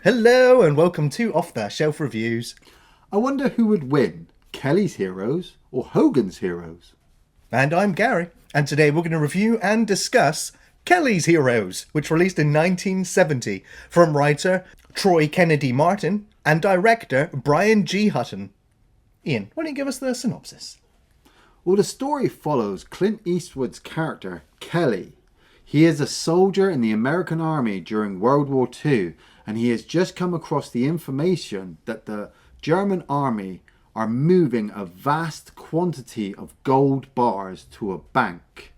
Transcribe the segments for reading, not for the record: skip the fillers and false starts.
Hello and welcome to Off the Shelf Reviews. I wonder who would win, Kelly's heroes or Hogan's heroes? And I'm Gary, and today we're going to review and discuss Kelly's Heroes, which released in 1970 from writer Troy Kennedy Martin and director Brian G. Hutton. Ian, why don't you give us the synopsis? Well, the story follows Clint Eastwood's character, Kelly. He is a soldier in the American Army during World War II, and he has just come across the information that the German Army are moving a vast quantity of gold bars to a bank.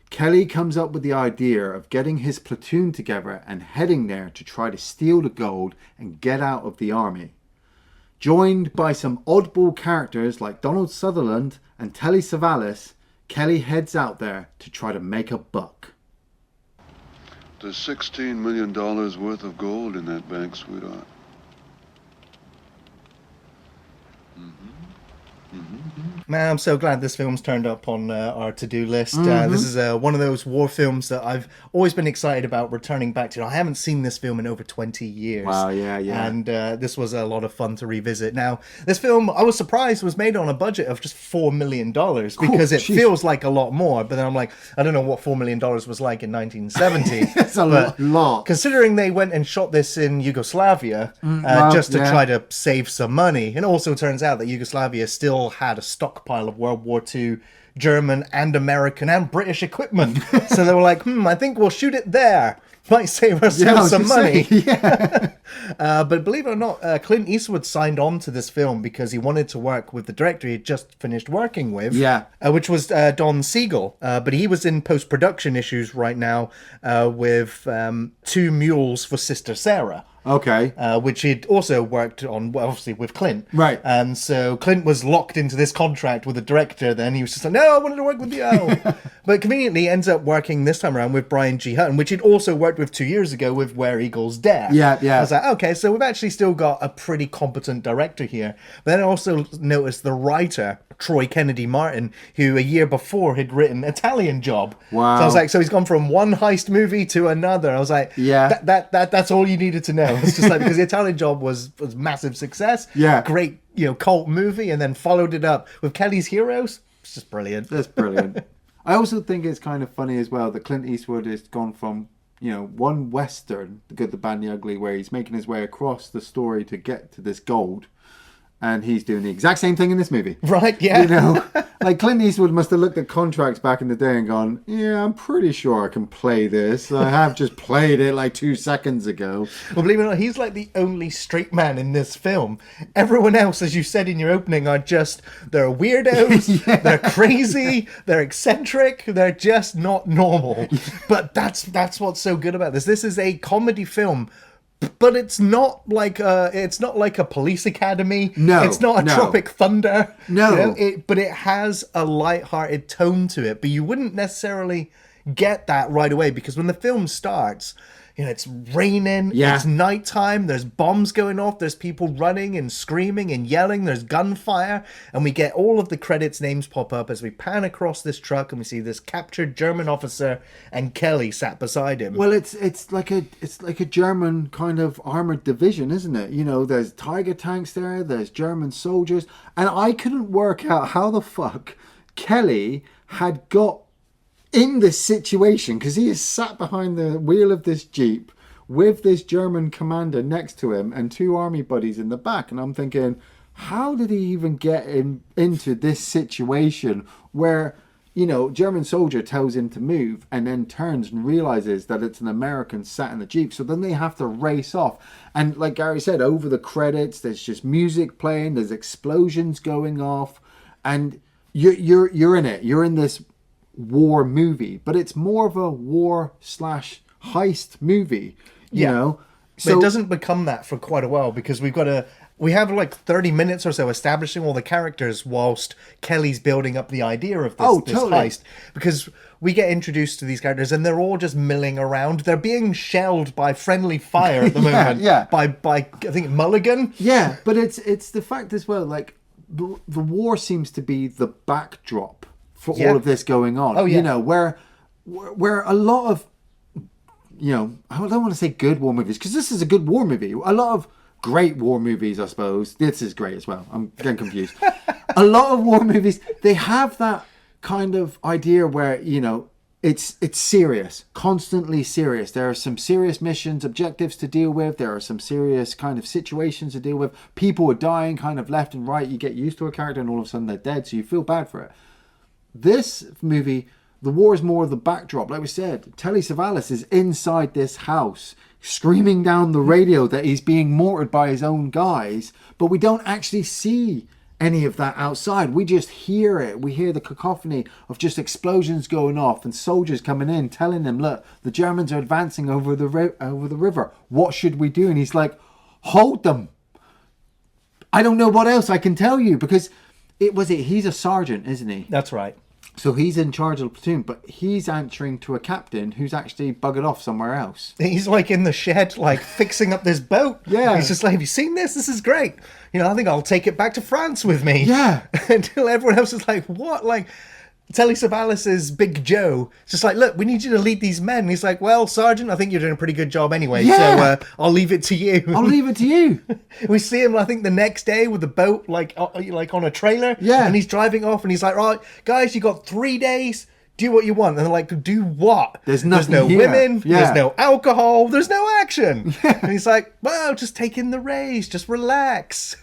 Kelly comes up with the idea of getting his platoon together and heading there to try to steal the gold and get out of the army. Joined by some oddball characters like Donald Sutherland and Telly Savalas, Kelly heads out there to try to make a buck. There's $16 million worth of gold in that bank, sweetheart. Man, I'm so glad this film's turned up on our to-do list. This is one of those war films that I've always been excited about returning back to. I haven't seen this film in over 20 years. Wow, yeah. And this was a lot of fun to revisit. Now, this film, I was surprised, was made on a budget of just $4 million because it feels like a lot more. But then I'm like, I don't know what $4 million was like in 1970. It's a lot. Considering they went and shot this in Yugoslavia just to try to save some money. And it also turns out that Yugoslavia still had a stockpile of World War II German and American and British equipment. So they were like, I think we'll shoot it there. Might save ourselves some money. But believe it or not, Clint Eastwood signed on to this film because he wanted to work with the director he had just finished working with, which was Don Siegel. But he was in post-production issues right now with Two Mules for Sister Sarah. Okay. Which he'd also worked on, well, obviously, with Clint. Right. And so Clint was locked into this contract with the director then. He was just like, no, I wanted to work with you. But conveniently, he ends up working this time around with Brian G. Hutton, which he'd also worked with 2 years ago with Where Eagles Dare. Yeah. I was like, okay, so we've actually still got a pretty competent director here. But then I also noticed the writer, Troy Kennedy Martin, who a year before had written Italian Job. Wow. So I was like, so he's gone from one heist movie to another. I was like, that's all you needed to know. It's just like, because the Italian Job was massive success. Yeah. Great, cult movie, and then followed it up with Kelly's Heroes. It's just brilliant. That's brilliant. I also think it's kind of funny as well that Clint Eastwood has gone from, one Western, The Good, the Bad, and the Ugly, where he's making his way across the story to get to this gold. And he's doing the exact same thing in this movie. Right, yeah. Like Clint Eastwood must have looked at contracts back in the day and gone, yeah, I'm pretty sure I can play this. I have just played it like 2 seconds ago. Well, believe it or not, he's like the only straight man in this film. Everyone else, as you said in your opening, are just, they're weirdos, they're crazy, they're eccentric, they're just not normal. But that's what's so good about this. This is a comedy film. But it's not like a Police Academy. No, it's not a Tropic Thunder. No, but it has a light-hearted tone to it. But you wouldn't necessarily get that right away because when the film starts, it's raining, it's nighttime, there's bombs going off, there's people running and screaming and yelling, there's gunfire, and we get all of the credits names pop up as we pan across this truck and we see this captured German officer and Kelly sat beside him. Well, it's like a German kind of armored division, isn't it? There's Tiger tanks there, there's German soldiers, and I couldn't work out how the fuck Kelly had got in this situation, because he is sat behind the wheel of this Jeep with this German commander next to him and 2 army buddies in the back, and I'm thinking, how did he even get into this situation where German soldier tells him to move and then turns and realizes that it's an American sat in the Jeep, so then they have to race off, and like Gary said, over the credits there's just music playing, there's explosions going off, and you're in it, you're in this war movie, but it's more of a war/heist movie, you know. So but it doesn't become that for quite a while because we have like 30 minutes or so establishing all the characters whilst Kelly's building up the idea of this heist, because we get introduced to these characters and they're all just milling around. They're being shelled by friendly fire at the moment. By I think Mulligan. Yeah, but it's the fact as well, like the war seems to be the backdrop for all of this going on. Where a lot of I don't want to say good war movies, because this is a good war movie. A lot of great war movies, I suppose. This is great as well. I'm getting confused. A lot of war movies, they have that kind of idea where, it's serious, constantly serious. There are some serious missions, objectives to deal with. There are some serious kind of situations to deal with. People are dying kind of left and right. You get used to a character and all of a sudden they're dead, so you feel bad for it. This movie, the war is more of the backdrop. Like we said, Telly Savalas is inside this house screaming down the radio that he's being mortared by his own guys, but we don't actually see any of that outside. We just hear it. We hear the cacophony of just explosions going off and soldiers coming in telling them, look, the Germans are advancing over the river. What should we do? And he's like, hold them. I don't know what else I can tell you, because he's a sergeant, isn't he? That's right. So he's in charge of the platoon, but he's answering to a captain who's actually buggered off somewhere else. He's like in the shed, like fixing up this boat. Yeah. He's just like, have you seen this? This is great. I think I'll take it back to France with me. Yeah. Until everyone else is like, what? Like, Telly Savalas's Big Joe, just like, look, we need you to lead these men. And he's like, well, Sergeant, I think you're doing a pretty good job anyway. Yeah. So I'll leave it to you. I'll leave it to you. We see him, I think, the next day with the boat, like on a trailer. Yeah. And he's driving off and he's like, right, guys, you got 3 days. Do what you want. And they're like, do what? There's nothing no here. women. Yeah. There's no alcohol. There's no action. Yeah. And he's like, well, just take in the rays. Just relax.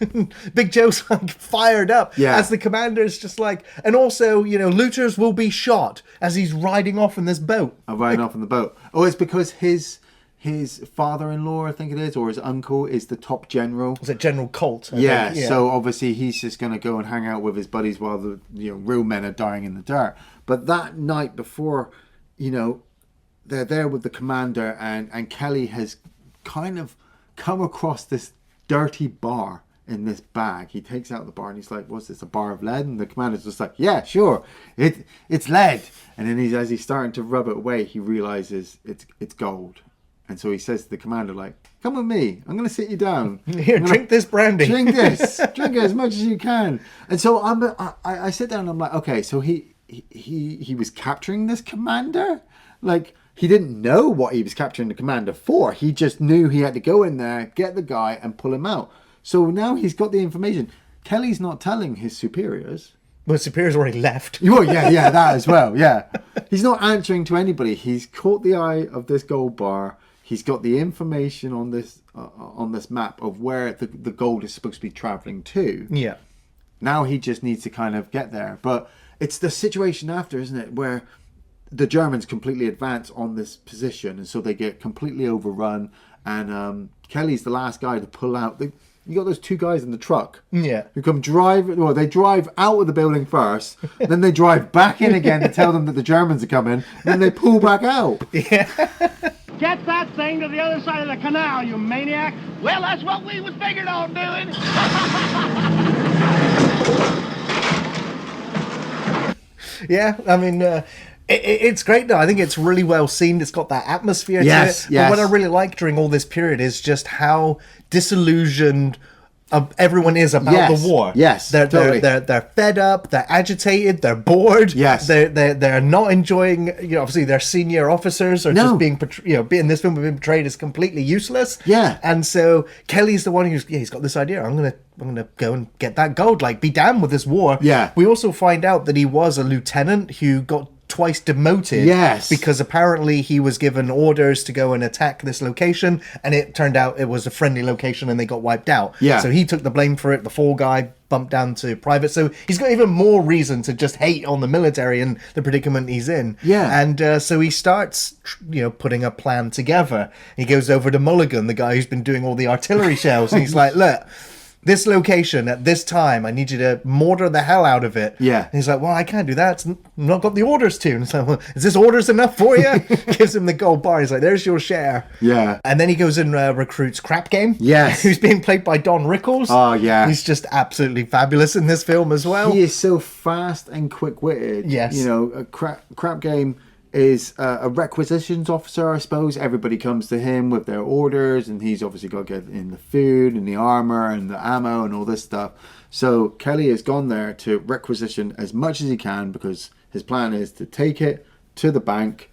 Big Joe's like fired up. Yeah. As the commander's just like, and also, looters will be shot as he's riding off in this boat. Riding off in the boat. Oh, it's because his father-in-law, I think it is, or his uncle is the top general. Was it General Colt? Yeah, so obviously he's just going to go and hang out with his buddies while the real men are dying in the dirt. But that night before, they're there with the commander, and Kelly has kind of come across this dirty bar in this bag. He takes out the bar and he's like, what's this, a bar of lead? And the commander's just like, yeah, sure, it's lead. And then as he's starting to rub it away, he realizes it's gold. And so he says to the commander, like, come with me. I'm going to sit you down. Here, drink this brandy. Drink this. Drink it as much as you can. And so I sit down and I'm like, okay, so he was capturing this commander? Like, he didn't know what he was capturing the commander for. He just knew he had to go in there, get the guy, and pull him out. So now he's got the information. Kelly's not telling his superiors. Well, superior's already left. Well, yeah, that as well, yeah. He's not answering to anybody. He's caught the eye of this gold bar. He's got the information on this map of where the gold is supposed to be traveling to. Yeah. Now he just needs to kind of get there. But it's the situation after, isn't it, where the Germans completely advance on this position, and so they get completely overrun. And Kelly's the last guy to pull out. You got those 2 guys in the truck. Yeah. Who come they drive out of the building first, then they drive back in again to tell them that the Germans are coming, and then they pull back out. Yeah. Get that thing to the other side of the canal, you maniac! Well, that's what we was figured on doing! Yeah, I mean, it's great though. I think it's really well seen. It's got that atmosphere to it. Yes. But what I really like during all this period is just how disillusioned everyone is about the war. Yes, they're fed up, they're agitated, they're bored. Yes, they're not enjoying. Obviously their senior officers are just being in this film being portrayed as completely useless. Yeah, and so Kelly's the one he's got this idea. I'm gonna go and get that gold. Like, be damned with this war. Yeah. We also find out that he was a lieutenant who got twice demoted. Yes. Because apparently he was given orders to go and attack this location, and it turned out it was a friendly location and they got wiped out. Yeah. So he took the blame for it. The fall guy bumped down to private. So he's got even more reason to just hate on the military and the predicament he's in. Yeah. And so he starts, putting a plan together. He goes over to Mulligan, the guy who's been doing all the artillery shells, and he's like, look, this location at this time, I need you to mortar the hell out of it. Yeah. And he's like, well, I can't do that. I've not got the orders to. And it's like, well, is this orders enough for you? Gives him the gold bar. He's like, there's your share. Yeah. And then he goes and recruits Crap Game. Yes. Who's being played by Don Rickles. Oh, yeah. He's just absolutely fabulous in this film as well. He is so fast and quick-witted. Yes. Crap Game is a requisitions officer, I suppose. Everybody comes to him with their orders, and he's obviously got to get in the food and the armor and the ammo and all this stuff. So Kelly has gone there to requisition as much as he can, because his plan is to take it to the bank,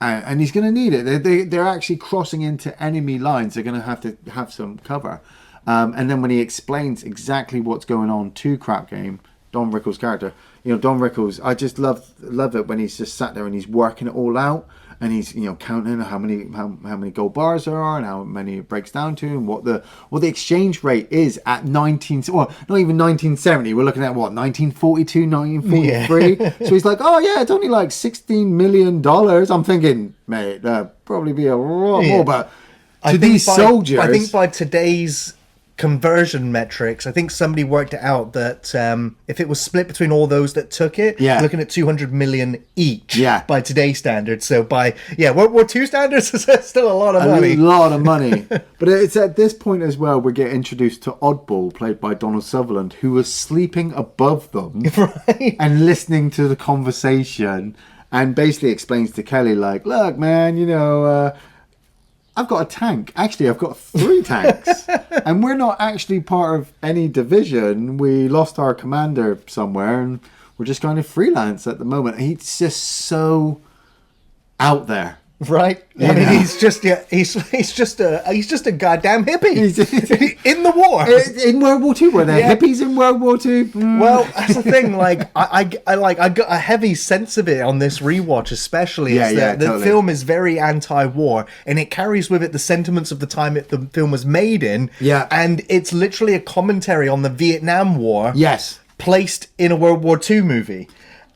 and he's going to need it. They're actually crossing into enemy lines. They're going to have some cover. And then when he explains exactly what's going on to Crap Game, Don Rickles' character, Don Rickles, I just love it when he's just sat there and he's working it all out. And he's counting how many gold bars there are and how many it breaks down to, and what the exchange rate is at not even 1970. We're looking at 1942, 1943. Yeah. So he's like, oh yeah, it's only like $16 million. I'm thinking, mate, that'd probably be a lot more. But soldiers, I think by today's conversion metrics, I think somebody worked it out that if it was split between all those that took it, looking at 200 million each by today's standards. So by World War II standards, it's still a lot of money. A lot of money. But it's at this point as well we get introduced to Oddball, played by Donald Sutherland, who was sleeping above them and listening to the conversation, and basically explains to Kelly, like, look, man, I've got a tank. Actually, I've got 3 tanks. And we're not actually part of any division. We lost our commander somewhere and we're just kind of freelance at the moment. He's just so out there. Right? I mean, he's just a goddamn hippie. He's in the war. In World War II, were there hippies in World War II? Well, that's the thing. Like, I got a heavy sense of it on this rewatch, especially. The film is very anti-war, and it carries with it the sentiments of the time the film was made in. Yeah, and it's literally a commentary on the Vietnam War. Yes, placed in a World War II movie.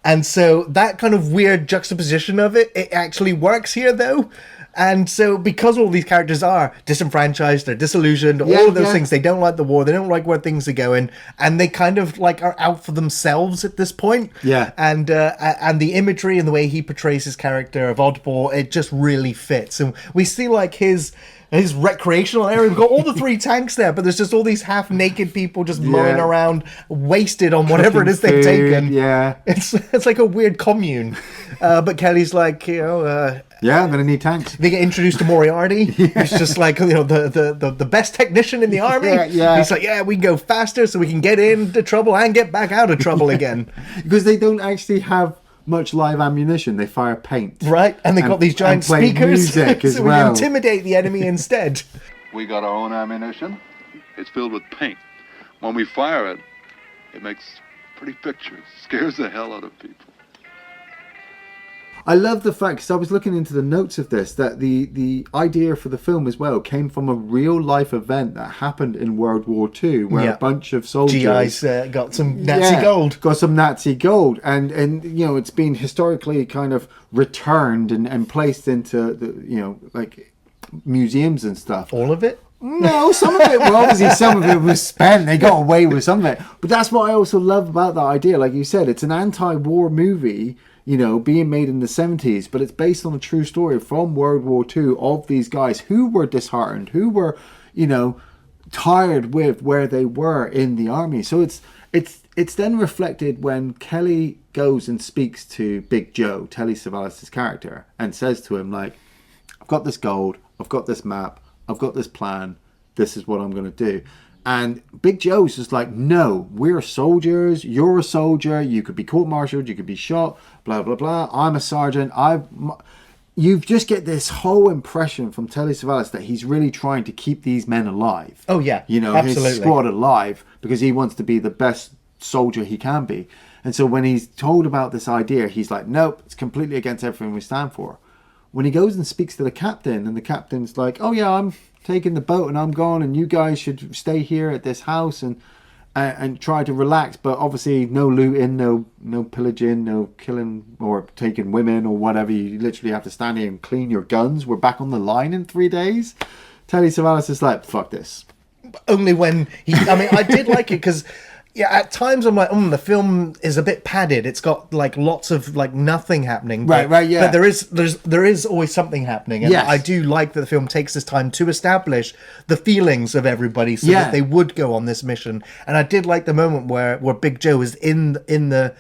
And so that kind of weird juxtaposition of it actually works here, though. And so because all these characters are disenfranchised, they're disillusioned, all of those things, they don't like the war, they don't like where things are going, and they kind of like are out for themselves at this point. Yeah. And the imagery and the way he portrays his character of Oddball, it just really fits. And we see like his recreational area. We've got all the 3 tanks there, but there's just all these half-naked people just mowing around, wasted on whatever it is they've taken. Yeah. It's like a weird commune. But Kelly's like, I'm going to need tanks. They get introduced to Moriarty. He's just like, the best technician in the army. He's like, we can go faster so we can get into trouble and get back out of trouble again. Because they don't actually have much live ammunition. They fire paint. Right, and they've got these giant speakers music as so well. we intimidate the enemy instead. We got our own ammunition. It's filled with paint. When we fire it, it makes pretty pictures. Scares the hell out of people. I love the fact, because I was looking into the notes of this, that the idea for the film as well came from a real life event that happened in World War II, where a bunch of soldiers GIs got some Nazi gold. Got some Nazi gold, and it's been historically kind of returned and placed into the like museums and stuff. All of it? No, some of it, well, obviously some of it was spent. They got away with some of it. But that's what I also love about that idea. Like you said, it's an anti-war movie, being made in the 70s, but it's based on a true story from World War II of these guys who were disheartened, who were, tired with where they were in the army. So it's then reflected when Kelly goes and speaks to Big Joe, Telly Savalas' character, and says to him, like, I've got this gold, I've got this map, I've got this plan, this is what I'm going to do. And Big Joe's just like, no, we're soldiers, you're a soldier, you could be court-martialed, you could be shot, blah, blah, blah. I'm a sergeant. You just get this whole impression from Telly Savalas that he's really trying to keep these men alive. Oh, yeah, absolutely. His squad alive, because he wants to be the best soldier he can be. And so when he's told about this idea, he's like, nope, it's completely against everything we stand for. When he goes and speaks to the captain, and the captain's like, oh, yeah, I'm taking the boat and I'm gone, and you guys should stay here at this house and try to relax, but obviously no looting, no pillaging, no killing or taking women or whatever. You literally have to stand here and clean your guns. We're back on the line in 3 days. Telly Savalas is like, fuck this. Only when I did like it because at times I'm like, the film is a bit padded. It's got like lots of like nothing happening. Right, yeah. But there is always something happening. And yes. I do like that the film takes this time to establish the feelings of everybody so that they would go on this mission. And I did like the moment where Big Joe is in the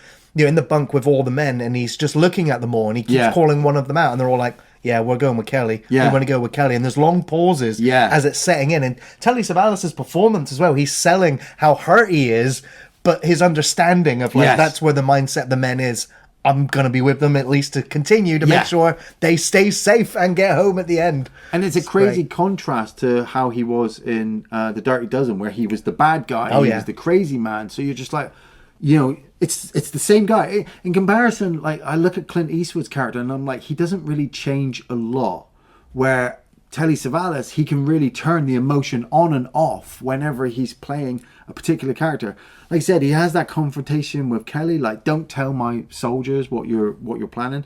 bunk with all the men, and he's just looking at them all, and he keeps calling one of them out, and they're all like, yeah, we're going with Kelly. Yeah. We want to go with Kelly. And there's long pauses as it's setting in. And Telly Savalas' performance as well, he's selling how hurt he is, but his understanding of that's where the mindset of the men is. I'm going to be with them at least to continue to make sure they stay safe and get home at the end. And it's a crazy contrast to how he was in The Dirty Dozen, where he was the bad guy. He was the crazy man. So you're just like, you know, it's the same guy. In comparison, like, I look at Clint Eastwood's character and I'm like, he doesn't really change a lot. Where Telly Savalas, he can really turn the emotion on and off whenever he's playing a particular character. Like I said, he has that confrontation with Kelly, like, don't tell my soldiers what you're planning.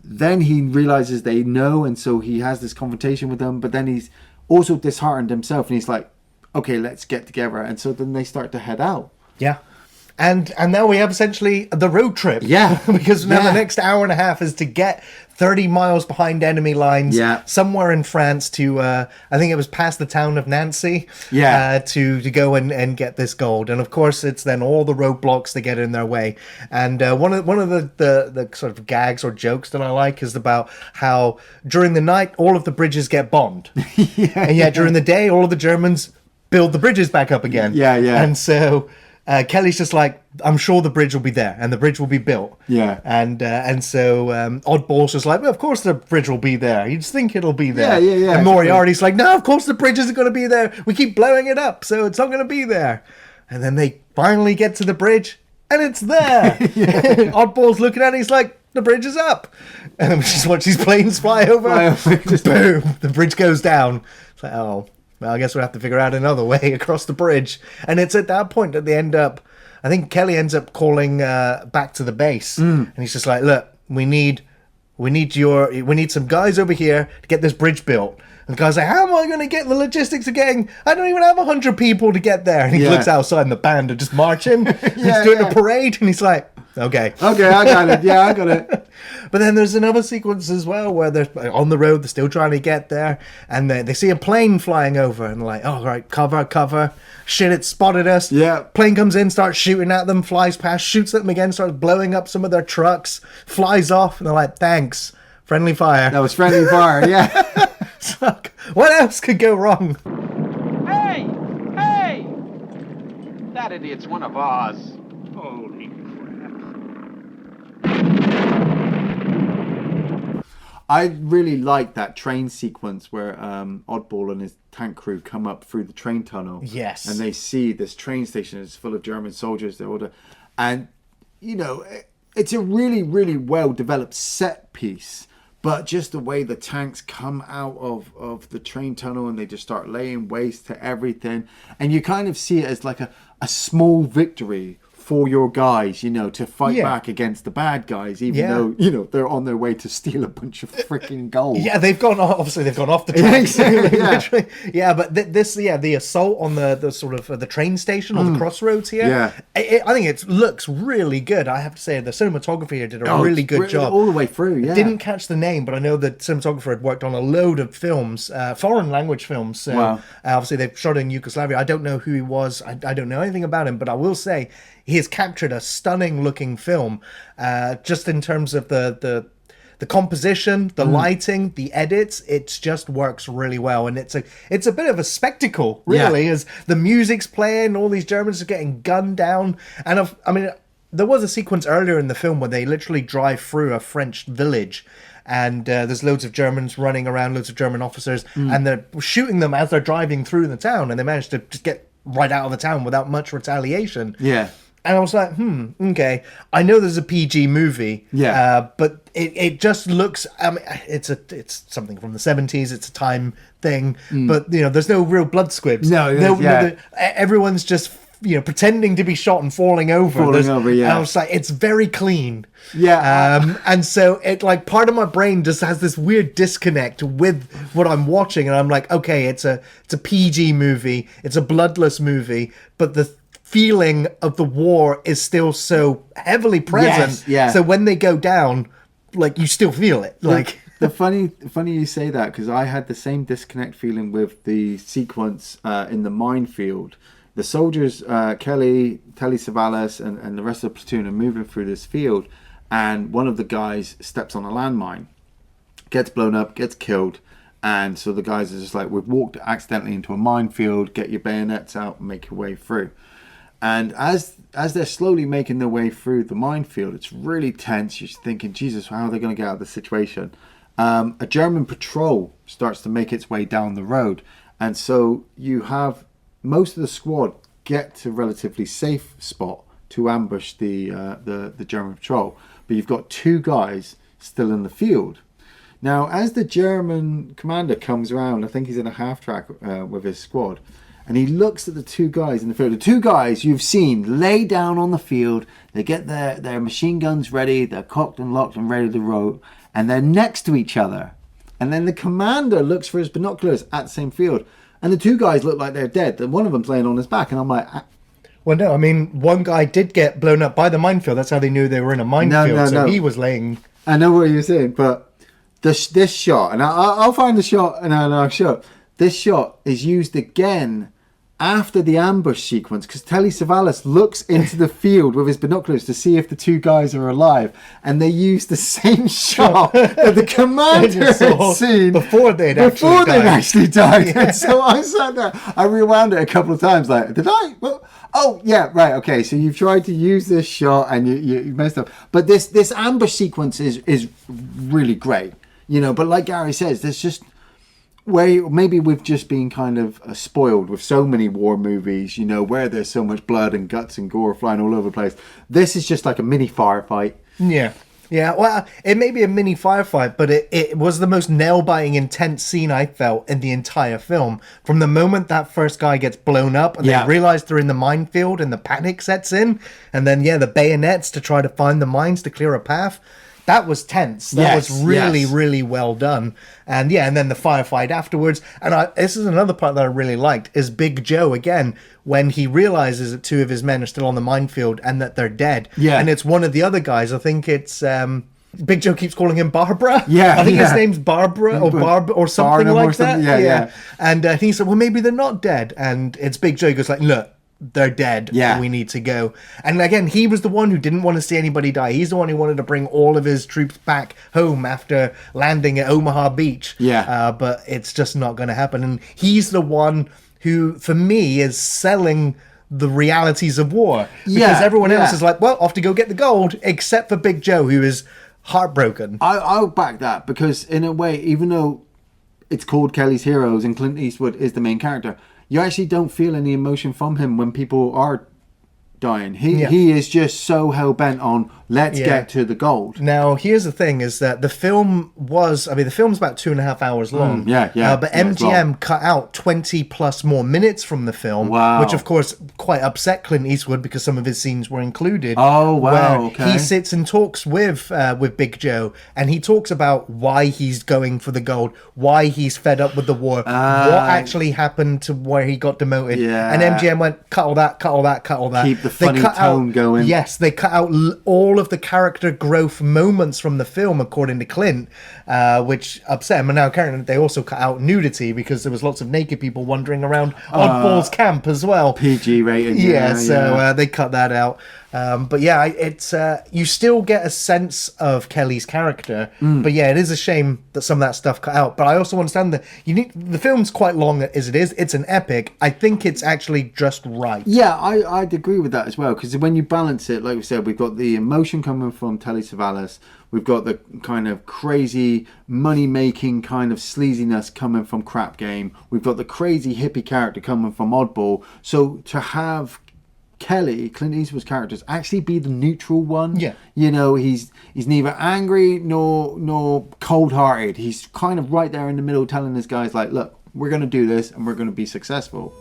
Then he realizes they know, and so he has this confrontation with them, but then he's also disheartened himself, and he's like, okay, let's get together. And so then they start to head out. Yeah. And now we have essentially the road trip. Yeah. Because now the next hour and a half is to get 30 miles behind enemy lines somewhere in France to, I think it was past the town of Nancy, to go and get this gold. And of course, it's then all the roadblocks that get in their way. And one of the sort of gags or jokes that I like is about how during the night, all of the bridges get bombed. And yet during the day, all of the Germans build the bridges back up again. And so... Kelly's just like, I'm sure the bridge will be there and the bridge will be built. And so Oddball's just like, well, of course the bridge will be there. You'd think it'll be there. And Moriarty's like, no, of course the bridge isn't going to be there. We keep blowing it up, so it's not going to be there. And then they finally get to the bridge and it's there. Oddball's looking at it, he's like, the bridge is up. And then we just watch these planes fly over. Just boom, the bridge goes down. It's like, oh. Well, I guess we'll have to figure out another way across the bridge. And it's at that point that they end up... I think Kelly ends up calling back to the base. And he's just like, look, we need some guys over here to get this bridge built. And the guy's like, how am I going to get the logistics of getting... I don't even have 100 people to get there. And he looks outside and the band are just marching. He's doing a parade. And he's like, okay, I got it. Yeah, I got it. But then there's another sequence as well where they're on the road, they're still trying to get there, and they see a plane flying over, and they're like, oh, right, cover. Shit, it spotted us. Plane comes in, starts shooting at them, flies past, shoots at them again, starts blowing up some of their trucks, flies off, and they're like, thanks, friendly fire. That was friendly fire, yeah. So, what else could go wrong? Hey! That idiot's one of ours. Holy crap. I really like that train sequence where Oddball and his tank crew come up through the train tunnel. Yes. And they see this train station is full of German soldiers. And, you know, it's a really, really well-developed set piece. But just the way the tanks come out of the train tunnel and they just start laying waste to everything. And you kind of see it as like a small victory for your guys, you know, to fight back against the bad guys, even though, you know, they're on their way to steal a bunch of freaking gold. Yeah, they've gone off the track. But the assault on the sort of the train station or the crossroads here, I think it looks really good. I have to say, the cinematographer here did a really good job. All the way through, I didn't catch the name, but I know the cinematographer had worked on a load of films, foreign language films. So, obviously, they've shot in Yugoslavia. I don't know who he was. I don't know anything about him, but I will say, he has captured a stunning looking film, just in terms of the composition, the lighting, the edits. It just works really well, and it's a bit of a spectacle, really, as the music's playing, all these Germans are getting gunned down, and I mean, there was a sequence earlier in the film where they literally drive through a French village. And there's loads of Germans running around, loads of German officers, and they're shooting them as they're driving through the town, and they managed to just get right out of the town without much retaliation. And I was like, okay. I know there's a PG movie, but it just looks. I mean, it's something from the 70s. It's a time thing, but you know, there's no real blood squibs. Everyone's just pretending to be shot and falling over. And I was like, it's very clean. And so it like part of my brain just has this weird disconnect with what I'm watching, and I'm like, okay, it's a PG movie, it's a bloodless movie, but the feeling of the war is still so heavily present. So when they go down, like, you still feel it. Like the funny you say that, because I had the same disconnect feeling with the sequence in the Minefield. The soldiers, Telly Savalas, and the rest of the platoon are moving through this field, and one of the guys steps on a landmine, gets blown up, gets killed. And so the guys are just like, we've walked accidentally into a minefield, get your bayonets out and make your way through. And as they're slowly making their way through the minefield, it's really tense. You're thinking, Jesus, how are they going to get out of this situation? A German patrol starts to make its way down the road. And so you have most of the squad get to a relatively safe spot to ambush the German patrol. But you've got 2 guys still in the field. Now, as the German commander comes around, I think he's in a half-track with his squad, and he looks at the 2 guys in the field. The 2 guys you've seen lay down on the field. They get their machine guns ready. They're cocked and locked and ready to roll. And they're next to each other. And then the commander looks for his binoculars at the same field. And the 2 guys look like they're dead. And one of them's laying on his back. And I'm like... Well, no, I mean, one guy did get blown up by the minefield. That's how they knew they were in a minefield. So he was laying... I know what you're saying, but this shot, and I'll find the shot and I'll show it. This shot is used again after the ambush sequence because Telly Savalas looks into the field with his binoculars to see if the 2 guys are alive, and they use the same shot that the commander had seen before they'd actually died. Yeah. And so I sat there, I rewound it a couple of times, like, did I? Well, oh yeah, right, okay. So you've tried to use this shot and you messed up, but this ambush sequence is really great, you know. But like Gary says, there's just. Where maybe we've just been kind of spoiled with so many war movies, you know, where there's so much blood and guts and gore flying all over the place. This is just like a mini firefight. Yeah. Yeah, well, it may be a mini firefight, but it was the most nail-biting, intense scene I felt in the entire film. From the moment that first guy gets blown up and they realize they're in the minefield and the panic sets in, and then, the bayonets to try to find the mines to clear a path. That was tense. That was really, really well done. And and then the firefight afterwards. And this is another part that I really liked, is Big Joe, again, when he realizes that 2 of his men are still on the minefield and that they're dead. Yeah. And it's one of the other guys, I think it's... Big Joe keeps calling him Barbara. Yeah, I think his name's Barbara or Barb or something Barnum like or something. that. Yeah. And he said, well, maybe they're not dead. And it's Big Joe goes like, look, they're dead. Yeah. We need to go. And again, he was the one who didn't want to see anybody die. He's the one who wanted to bring all of his troops back home after landing at Omaha Beach. Yeah. But it's just not going to happen. And he's the one who, for me, is selling the realities of war. Because everyone else is like, well, off to go get the gold, except for Big Joe, who is heartbroken. I'll back that, because in a way, even though it's called Kelly's Heroes and Clint Eastwood is the main character, you actually don't feel any emotion from him when people are dying. He is just so hell-bent on, let's get to the gold. Now, here's the thing, is that the film's about 2.5 hours long. But MGM cut out 20 plus more minutes from the film, which of course quite upset Clint Eastwood because some of his scenes were included. Oh, wow, where he sits and talks with Big Joe, and he talks about why he's going for the gold, why he's fed up with the war, what actually happened to where he got demoted. And MGM went, cut all that, cut all that, cut all that. Keep the funny tone going. Yes, they cut out all of the character growth moments from the film, according to Clint, which upset him. And now currently they also cut out nudity because there was lots of naked people wandering around Oddball's camp as well. PG rated. So they cut that out. But it's you still get a sense of Kelly's character, but it is a shame that some of that stuff cut out. But I also understand that the film's quite long as it is. It's an epic. I think it's actually just right. Yeah, I'd agree with that as well, because when you balance it, like we said, we've got the emotion coming from Telly Savalas, we've got the kind of crazy money-making kind of sleaziness coming from Crap Game, we've got the crazy hippie character coming from Oddball. So to have Kelly, Clint Eastwood's characters, actually be the neutral one. Yeah. You know, he's neither angry nor cold-hearted. He's kind of right there in the middle, telling his guys, like, look, we're going to do this and we're going to be successful.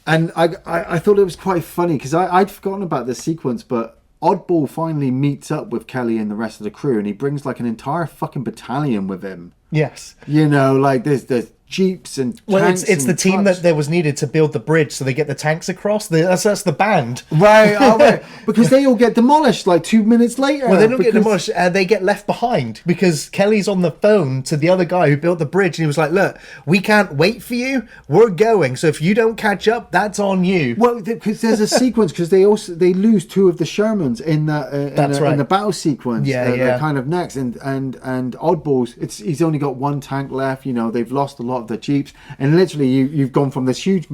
And I thought it was quite funny, because I'd forgotten about this sequence, but Oddball finally meets up with Kelly and the rest of the crew, and he brings like an entire fucking battalion with him. Yes. You know, like there's jeeps and Well, tanks it's the and team trucks. that was needed to build the bridge so they get the tanks across. That's the band. Right, right. Because they all get demolished like 2 minutes later. Well, they don't get because- demolished. They get left behind because Kelly's on the phone to the other guy who built the bridge, and he was like, "Look, we can't wait for you. We're going. So if you don't catch up, that's on you." Well, because there's a sequence because they lose 2 of the Shermans in the battle sequence. Yeah, They're kind of next, and Oddballs. He's only got 1 tank left. You know, they've lost a lot of the jeeps, and literally you've gone from this huge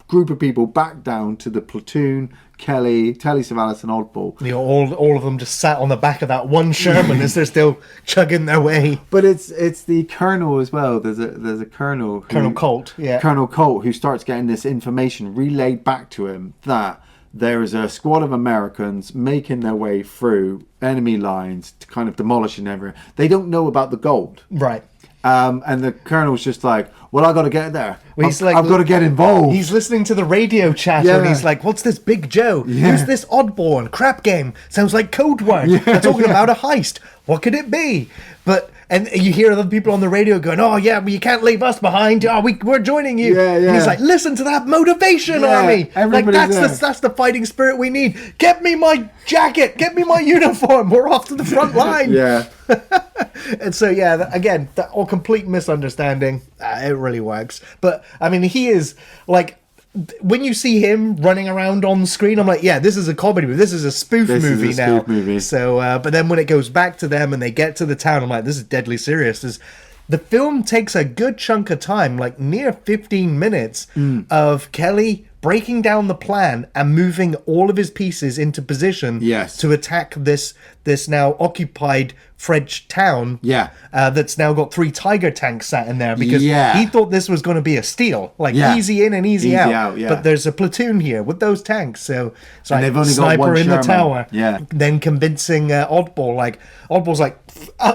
group of people back down to the platoon. Telly, Savalas, and Oddball. You know, all of them just sat on the back of that one Sherman as they're still chugging their way. But it's the colonel as well. There's a colonel, Colonel Colt, yeah. Colonel Colt, who starts getting this information relayed back to him that there is a squad of Americans making their way through enemy lines to kind of demolishing everything. They don't know about the gold. Right. And the colonel's just like, well, I got to get there. Well, I've got to get involved. He's listening to the radio chatter and he's like, what's this Big Joe? Yeah. Who's this oddball and crap game? Sounds like code word. They're talking about a heist. What could it be? And you hear other people on the radio going, oh, yeah, but you can't leave us behind. Oh, we're joining you. Yeah, yeah. And he's like, listen to that motivation, Yeah, army. Like, everybody's that's the fighting spirit we need. Get me my jacket. Get me my uniform. We're off to the front line. Yeah. And so, yeah, again, that all complete misunderstanding. It really works. But, I mean, he is, like, when you see him running around on screen, I'm like, yeah, this is a comedy movie. This is a spoof movie now. So, but then when it goes back to them and they get to the town, I'm like, this is deadly serious. The film takes a good chunk of time, like near 15 minutes of Kelly breaking down the plan and moving all of his pieces into position to attack this now occupied French town that's now got 3 Tiger tanks sat in there because he thought this was going to be a steal, like easy in and easy out. But there's a platoon here with those tanks, so it's like they've only sniper got 1 in the Sherman. tower. Then convincing Oddball's like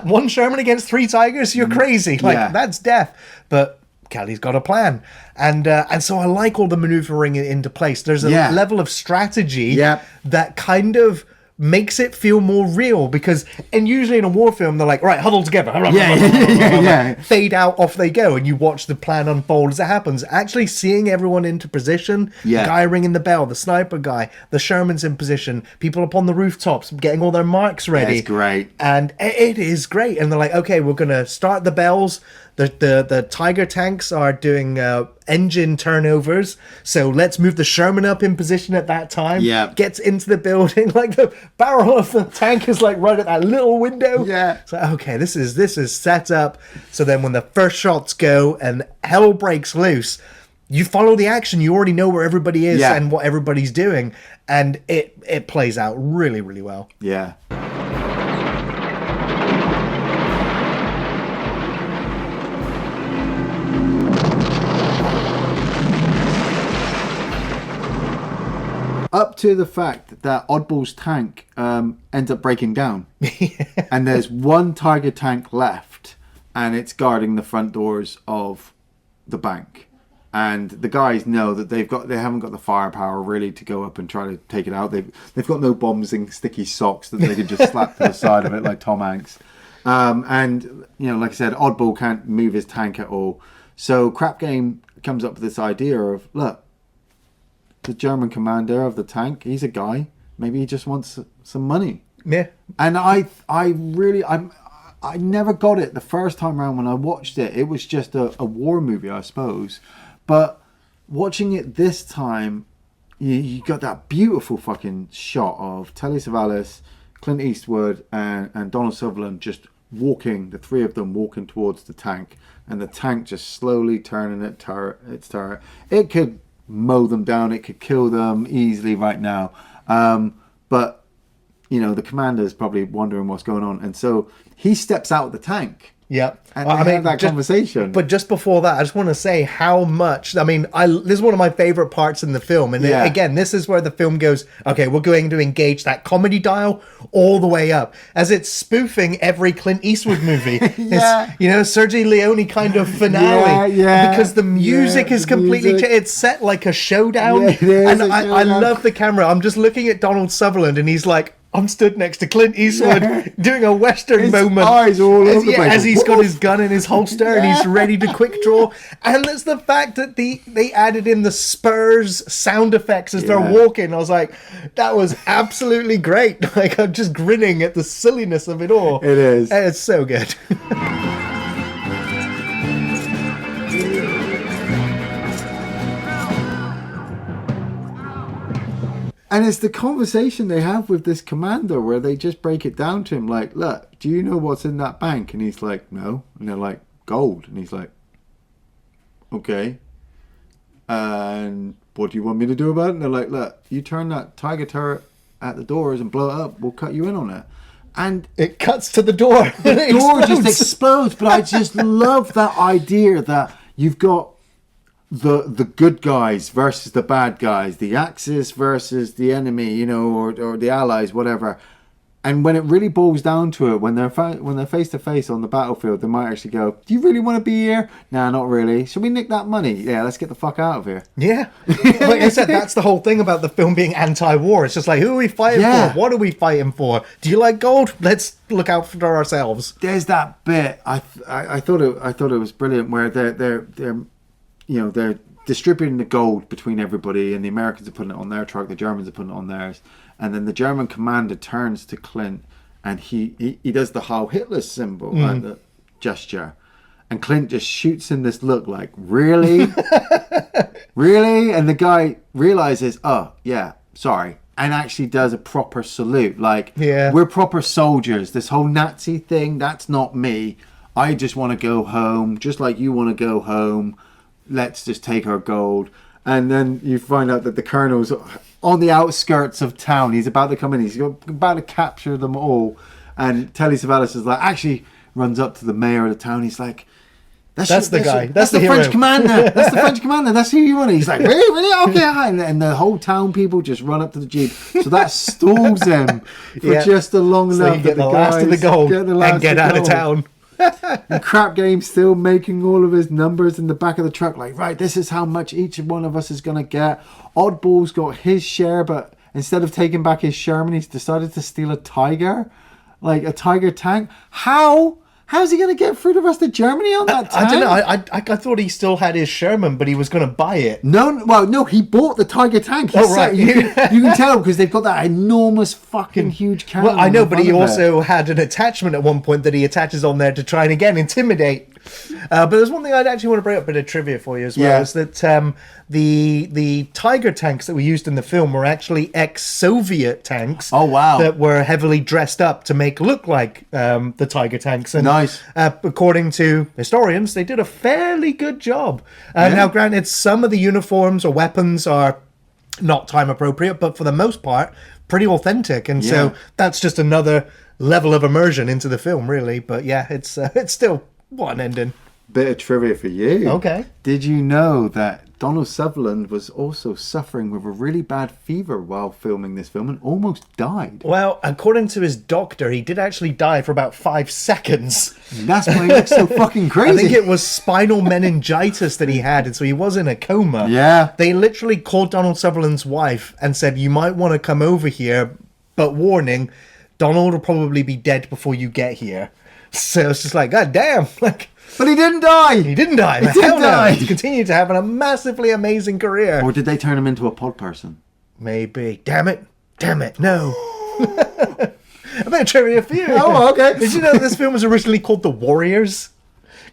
1 Sherman against 3 Tigers, you're crazy, like that's death. But Kelly's got a plan, and so I like all the maneuvering into place. There's a level of strategy that kind of makes it feel more real, because and usually in a war film they're like, right, huddle together, fade out, off they go, and you watch the plan unfold as it happens. Actually seeing everyone into position, the guy ringing the bell, the sniper guy, the Sherman's in position, people up on the rooftops getting all their marks ready. It's great, and it is great. And they're like, okay, we're gonna start the bells. The Tiger tanks are doing engine turnovers, so let's move the Sherman up in position at that time. Gets into the building, like the barrel of the tank is like right at that little window. So okay, this is set up. So then when the first shots go and hell breaks loose, you follow the action. You already know where everybody is and what everybody's doing, and it plays out really, really well. Up to the fact that Oddball's tank ends up breaking down, and there's 1 Tiger tank left, and it's guarding the front doors of the bank. And the guys know that they haven't got the firepower really to go up and try to take it out. They've got no bombs and sticky socks that they can just slap to the side of it like Tom Hanks. And you know, like I said, Oddball can't move his tank at all. So Crap Game comes up with this idea of, look, the German commander of the tank, he's a guy. Maybe he just wants some money. And I never got it the first time around when I watched it. It was just a war movie, I suppose. But watching it this time, you got that beautiful fucking shot of Telly Savalas, Clint Eastwood, and Donald Sutherland just walking, the 3 of them walking towards the tank, and the tank just slowly turning its turret. It could mow them down, it could kill them easily right now, but you know, the commander is probably wondering what's going on, and so he steps out of the tank. And they have that conversation. But just before that, I just want to say how much, I mean, this is one of my favorite parts in the film. And again, this is where the film goes, okay, we're going to engage that comedy dial all the way up, as it's spoofing every Clint Eastwood movie. It's, you know, Sergio Leone kind of finale. Because the music is completely changed. It's set like a showdown. And I love the camera. I'm just looking at Donald Sutherland and he's like, I'm stood next to Clint Eastwood doing a Western His moment. eyes are all over the place. As he's got his gun in his holster and he's ready to quick draw. And there's the fact that they added in the Spurs sound effects as they're walking. I was like, that was absolutely great. Like, I'm just grinning at the silliness of it all. It is. It's so good. And it's the conversation they have with this commander where they just break it down to him like, look, do you know what's in that bank? And he's like, no. And they're like, gold. And he's like, okay. And what do you want me to do about it? And they're like, look, you turn that Tiger turret at the doors and blow it up, we'll cut you in on it. And it cuts to the door. The door just explodes. But I just love that idea that you've got the good guys versus the bad guys, the Axis versus the enemy, you know, or the Allies, whatever. And when it really boils down to it, when they're face to face on the battlefield, they might actually go, "Do you really want to be here? Nah, not really. Should we nick that money? Yeah, let's get the fuck out of here." Yeah, like I said, that's the whole thing about the film being anti-war. It's just like, who are we fighting for? What are we fighting for? Do you like gold? Let's look out for ourselves. There's that bit. I thought it was brilliant where they're you know, they're distributing the gold between everybody, and the Americans are putting it on their truck, the Germans are putting it on theirs, and then the German commander turns to Clint and he does the Heil Hitler symbol, like the gesture, and Clint just shoots him this look like, really? Really? And the guy realizes, oh yeah, sorry, and actually does a proper salute, like, we're proper soldiers. This whole Nazi thing, that's not me. I just want to go home, just like you want to go home. Let's just take our gold. And then you find out that the colonel's on the outskirts of town. He's about to come in. He's about to capture them all. And Telly Savalas is like, actually runs up to the mayor of the town. He's like, that's the guy. That's the French commander. That's the French commander. That's who you want. He's like, really? Okay. And the whole town people just run up to the Jeep. So that stalls him for just a long enough. You get the last of the gold and get out of town. And Crap Game's still making all of his numbers in the back of the truck, like, right, this is how much each one of us is going to get. Oddball's got his share, but instead of taking back his Sherman, he's decided to steal a Tiger, like a Tiger tank. How's he going to get through the rest of Germany on that tank? I don't know. I thought he still had his Sherman, but he was going to buy it. No, he bought the Tiger tank. Right. You can tell because they've got that enormous fucking huge cannon. Well, I know, but he also had an attachment at one point that he attaches on there to try and again intimidate. But there's one thing I'd actually want to bring up, a bit of trivia for you as well, is that the Tiger tanks that were used in the film were actually ex-Soviet tanks. Oh, wow. That were heavily dressed up to make look like the Tiger tanks. And, nice. According to historians, they did a fairly good job. Now, granted, some of the uniforms or weapons are not time appropriate, but for the most part, pretty authentic. And so that's just another level of immersion into the film, really. But yeah, it's still one ending. Bit of trivia for you. Okay. Did you know that Donald Sutherland was also suffering with a really bad fever while filming this film and almost died? Well, according to his doctor, he did actually die for about 5 seconds. And that's why he looks so fucking crazy. I think it was spinal meningitis that he had, and so he was in a coma. Yeah. They literally called Donald Sutherland's wife and said, you might want to come over here, but warning, Donald will probably be dead before you get here. So it's just like, God damn. Like, but he didn't die. He didn't die. He didn't die. He continued to have a massively amazing career. Or did they turn him into a pod person? Maybe. Damn it, no. A bit of trivia for you. Oh, okay. Did you know this film was originally called The Warriors?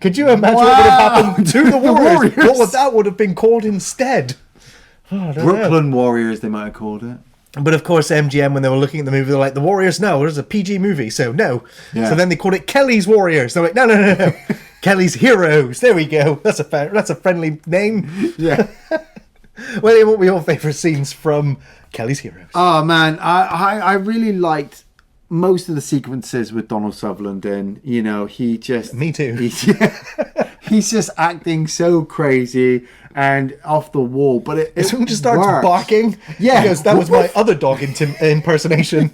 Could you imagine what would have happened to The Warriors? What would that would have been called instead? Oh, Brooklyn Warriors, they might have called it. But of course, MGM, when they were looking at the movie, they're like, The Warriors, no, it was a PG movie, so no. Yeah. So then they called it Kelly's Warriors. They're like, no. Kelly's Heroes. There we go. That's a friendly name. Yeah. Well, what were your favourite scenes from Kelly's Heroes? Oh, man. I really liked most of the sequences with Donald Sutherland in. You know, he just... Me too. He's just acting so crazy and off the wall, but it Someone just starts works. barking. Yeah. Because that was my other dog impersonation.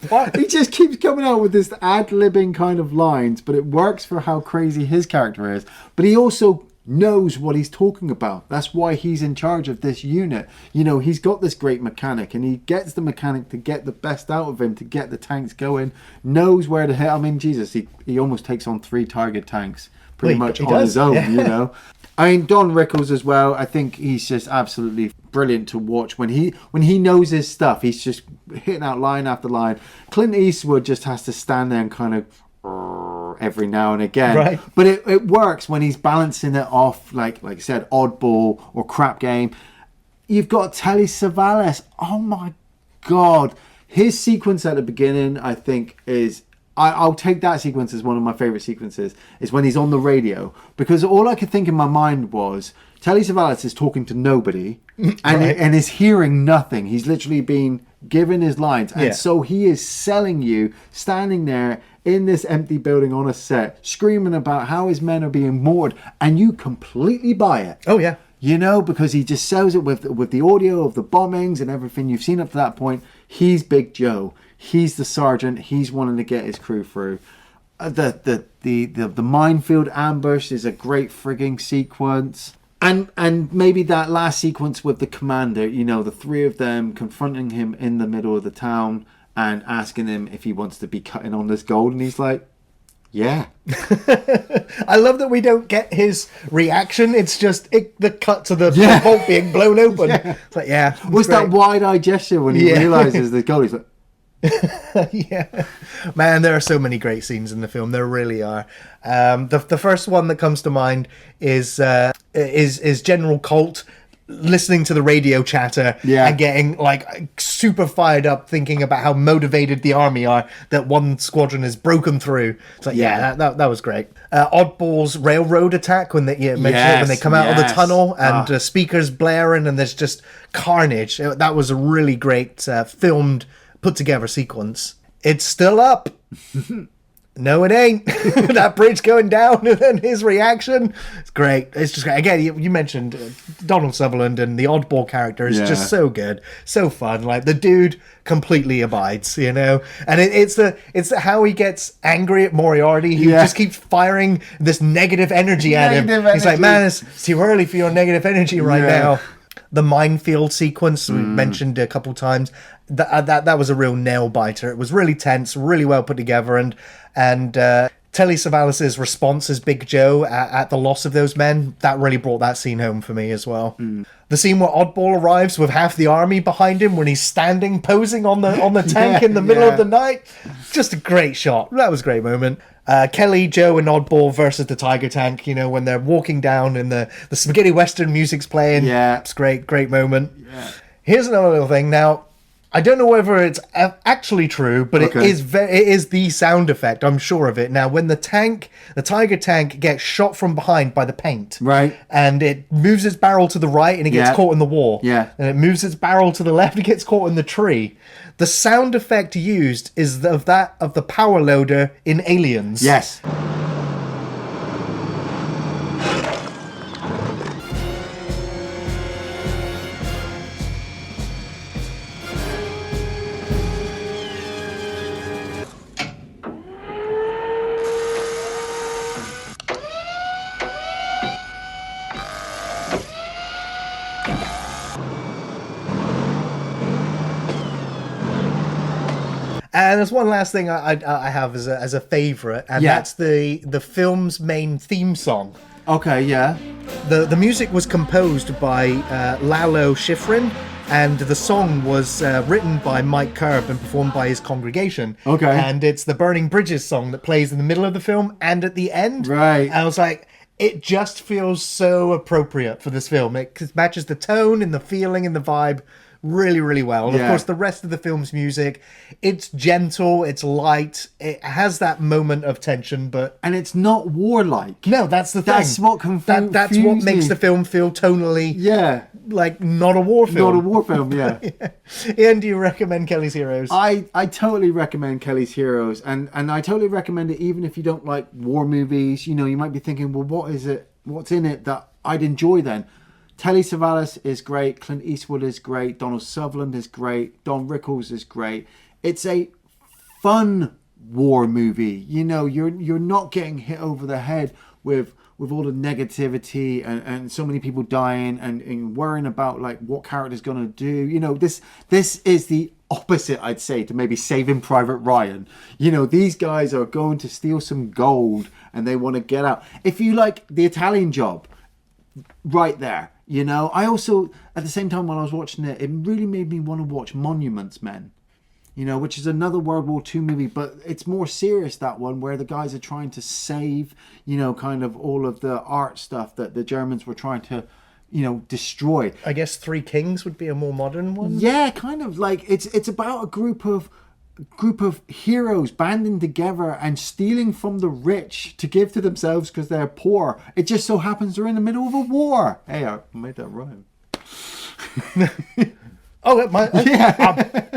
What? He just keeps coming out with this ad-libbing kind of lines, but it works for how crazy his character is. But he also knows what he's talking about. That's why he's in charge of this unit. You know, he's got this great mechanic, and he gets the mechanic to get the best out of him, to get the tanks going, knows where to hit. I mean, Jesus, he almost takes on 3 target tanks pretty much on his own, you know. I mean, Don Rickles as well, I think he's just absolutely brilliant to watch. When he knows his stuff, he's just hitting out line after line. Clint Eastwood just has to stand there and kind of every now and again. Right. But it works when he's balancing it off, like I said, oddball or crap game. You've got Telly Savalas. Oh my God. His sequence at the beginning, I think, is... I'll take that sequence as one of my favourite sequences, is when he's on the radio. Because all I could think in my mind was, Telly Savalas is talking to nobody and is hearing nothing. He's literally being given his lines. And so he is selling you, standing there in this empty building on a set, screaming about how his men are being moored. And you completely buy it. Oh, yeah. You know, because he just sells it with the audio of the bombings and everything you've seen up to that point. He's Big Joe. He's the sergeant. He's wanting to get his crew through. The minefield ambush is a great frigging sequence. And maybe that last sequence with the commander, you know, the 3 of them confronting him in the middle of the town and asking him if he wants to be cutting on this gold. And he's like, yeah. I love that we don't get his reaction. It's just the cut to the vault being blown open. It's like, What's that wide-eyed gesture when he realizes the gold? He's like, yeah, man, there are so many great scenes in the film. There really are. The first one that comes to mind is General Colt listening to the radio chatter and getting like super fired up, thinking about how motivated the army are, that one squadron is broken through. It's like, that was great. Oddball's railroad attack when they mentioned it, when they come out of the tunnel and speakers blaring and there's just carnage. That was a really great filmed, put together sequence. It's still up. No, it ain't. That bridge going down and then his reaction. It's great. It's just great. Again, you mentioned Donald Sutherland, and the oddball character is just so good. So fun. Like, the dude completely abides, you know? And it's how he gets angry at Moriarty. He just keeps firing this negative energy at him. He's like, man, it's too early for your negative energy right now. The minefield sequence we mentioned a couple times, that was a real nail biter. It was really tense, really well put together, and Telly Savalas' response as Big Joe at the loss of those men, that really brought that scene home for me as well. The scene where Oddball arrives with half the army behind him when he's standing posing on the tank in the middle of the night, just a great shot. That was a great moment. Kelly, Joe, and Oddball versus the Tiger Tank, you know, when they're walking down and the spaghetti western music's playing. It's great moment. Here's another little thing. Now, I don't know whether it's actually true, but it is the sound effect. I'm sure of it. Now, when the Tiger Tank gets shot from behind by the paint, right, and it moves its barrel to the right and it gets caught in the wall, and it moves its barrel to the left and it gets caught in the tree. The sound effect used is of the power loader in Aliens. Yes. And there's one last thing I have as a favourite, and that's the film's main theme song. Okay, yeah. The music was composed by Lalo Schifrin, and the song was written by Mike Curb and performed by his congregation. Okay. And it's the Burning Bridges song that plays in the middle of the film and at the end. Right. And I was like, it just feels so appropriate for this film. It matches the tone and the feeling and the vibe really, really well. And of course, the rest of the film's music, it's gentle, it's light, it has that moment of tension, but... And it's not warlike. No, that's the thing. That's what that's what makes the film feel tonally... like not a war film. Not a war film, yeah. Ian, do you recommend Kelly's Heroes? I totally recommend Kelly's Heroes, and I totally recommend it even if you don't like war movies. You know, you might be thinking, well, what's in it that I'd enjoy then? Telly Savalas is great, Clint Eastwood is great, Donald Sutherland is great, Don Rickles is great. It's a fun war movie. You know, you're not getting hit over the head with with all the negativity and so many people dying and worrying about like what character's gonna do. You know, this is the opposite, I'd say, to maybe Saving Private Ryan. You know, these guys are going to steal some gold and they want to get out. If you like The Italian Job, right there. You know, I also, at the same time when I was watching it, it really made me want to watch Monuments Men, you know, which is another World War II movie, but it's more serious, that one, where the guys are trying to save, you know, kind of all of the art stuff that the Germans were trying to, you know, destroy. I guess Three Kings would be a more modern one. Yeah, kind of like it's about a group of heroes banding together and stealing from the rich to give to themselves because they're poor. It just so happens they're in the middle of a war. Hey, I made that rhyme. I'm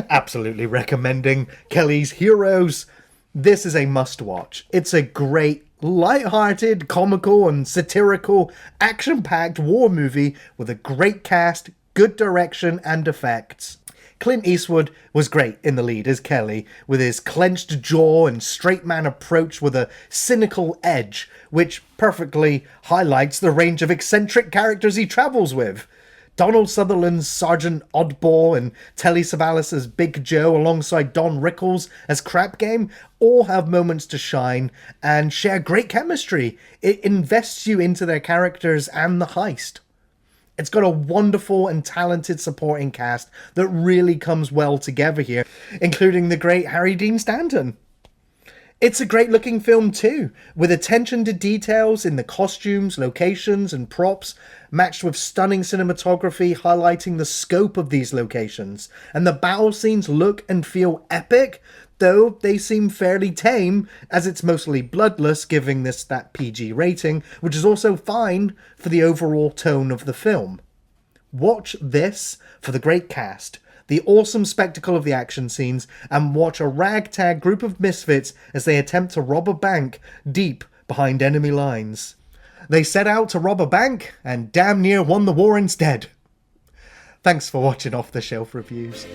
absolutely recommending Kelly's Heroes. This is a must-watch. It's a great, light-hearted, comical and satirical, action-packed war movie with a great cast, good direction and effects. Clint Eastwood was great in the lead as Kelly, with his clenched jaw and straight man approach with a cynical edge, which perfectly highlights the range of eccentric characters he travels with. Donald Sutherland's Sergeant Oddball and Telly Savalas as Big Joe alongside Don Rickles as Crap Game all have moments to shine and share great chemistry. It invests you into their characters and the heist. It's got a wonderful and talented supporting cast that really comes well together here, including the great Harry Dean Stanton. It's a great looking film too, with attention to details in the costumes, locations and props, matched with stunning cinematography highlighting the scope of these locations. And the battle scenes look and feel epic, though they seem fairly tame, as it's mostly bloodless, giving this that PG rating, which is also fine for the overall tone of the film. Watch this for the great cast, the awesome spectacle of the action scenes, and watch a ragtag group of misfits as they attempt to rob a bank deep behind enemy lines. They set out to rob a bank and damn near won the war instead. Thanks for watching Off the Shelf Reviews.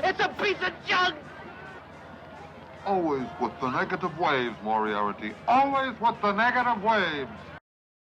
It's a piece of junk! Always with the negative waves, Moriarty. Always with the negative waves.